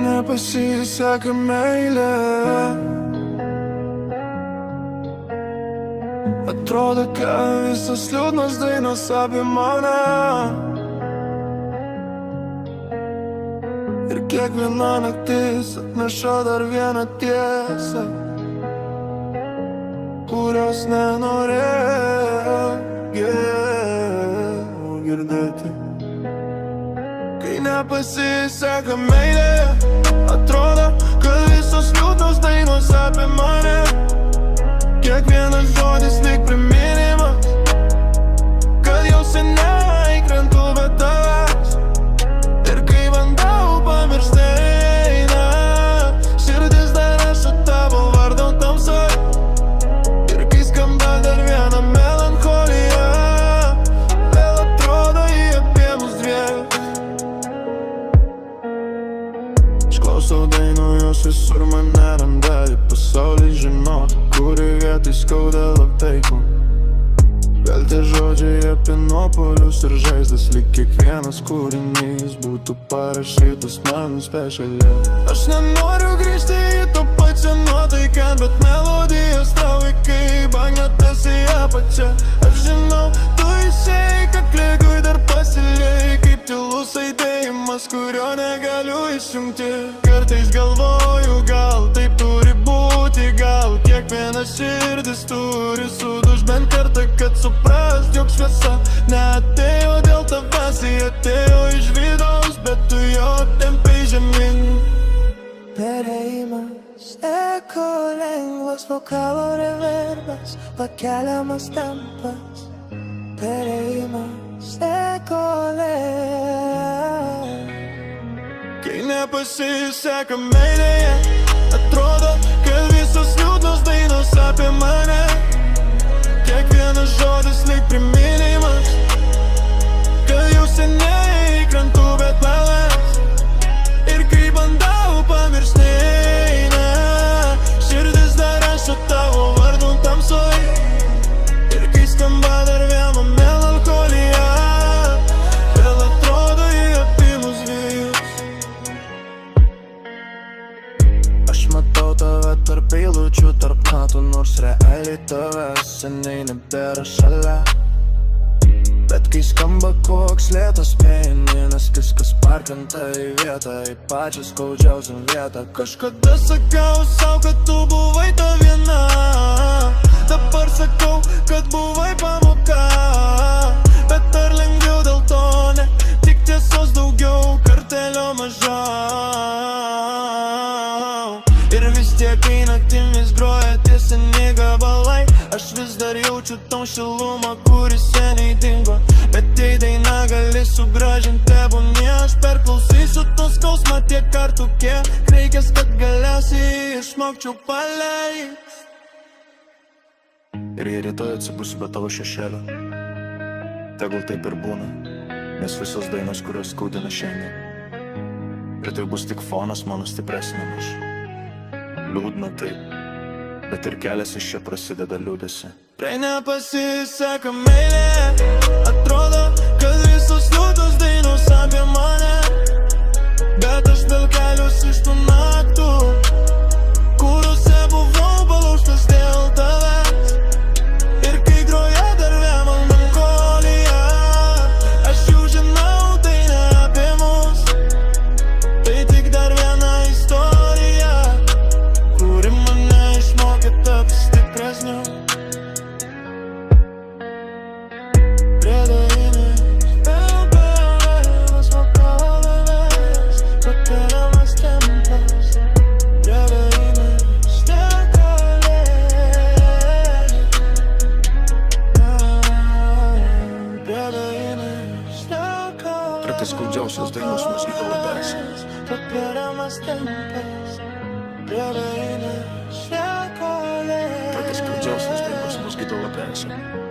nepasiseka meilė. Atrodo, kad visos liūdnos dainos apie mane. Ir kiekviena naktis atneša dar vieną tiesą, kurios nenorėjau girdėti. Kai nepasiseka meilė, atrodo, kad visos liūdnos dainos apie mane. Kiekvienas žodis lyg priminimas, kad jau seniai krentu be tavęs. Ir kai bandau pamiršti eina, širdis dar rašo tavo vardą tamsoj. Ir kai skamba dar viena melancholija, vėl atrodo jį apėmus dviejų. Išklausau dainų, jos visur mane randa. Į pasaulį žinoti, kuri vietai skauda labai. Vėl tie žodžiai apie nuopuolius ir žaizdas, lyg kiekvienas kūrinys būtų parašytas man specialiai. Aš nenoriu grįžti į tą pačią nuotaiką, bet melodijos tau vaikai bagnetas į apačią. Aš žinau, tu išėjai, kad klikui dar pasiliei, kaip tylus aidėjimas, kurio negaliu išjungti. Kartais galvoju, gal taip turi būti, gal kiekviena širdis turi suduž bent kartą, kad suprast, jog šviesa neatėjo dėl tavęs, ji atėjo iš vidaus, bet tu jo tempai žemyn. Perėjimas eko lengvas, vokalo reverbas, pakeliamas tempas. Perėjimas eko lengvas. Kai nepasiseka meilėje, atrodo, kad visos liūdnos dainos apie mane. Kiekvienas žodis lyg priminimas, kad jau seniai krentu be tavęs. Ir kai bandau pamiršti eina, širdis dar rašo tavo vardą tamsoj. Ir kai skamba dar viena melancholija, vėl atrodo jį apėmus dviejus. Aš matau tave tarp eilučių, tarp natų, nors realiai tavęs seniai nebėra šalia. Bet kai skamba koks lėtas pianinas, viskas parkrenta į vietą, į pačią skaudžiausią vietą. Kažkada sakau sau, kad tu buvai ta viena, dabar sakau, kad buvai pamoka. Bet ar lengviau dėl to ne, tik tiesos daugiau, kartelio mažiau. Ir vis tiek, kai naktimis groja tie seni gabalai, aš vis dar jaučiu tom šilumą, kuris seniai dingo. Bet jei daina gali sugrąžinti tebūnie, aš perklausysiu to skausmą tiek kartų, kiek reikės, kad galiausiai išmokčiau paleist. Ir jei rytoj atsibusiu be tavo šešėlio, tegul taip ir būna, nes visos dainos, kurios skaudina šiandien, ir tai bus tik fonas mano stipresniam aš. Liūdna taip, bet ir kelias iš čia prasideda liūdėsi. Kai nepasiseka meilė, atrodo, kad visos liūdnos dainos apie mane. Bet aš vėl keliuosi iš tų naktų, kuriuose buvau palaužtas dėl tavęs. Ir kai groja dar viena melancholija, aš jau žinau, tai ne apie mus. Tai tik dar viena istorija, kuri mane išmokė tapti stipresniu. Kartais skaudžiausios dainos mus įdavo persėmis. Kartais skaudžiausios dainos mus įdavo persėmis.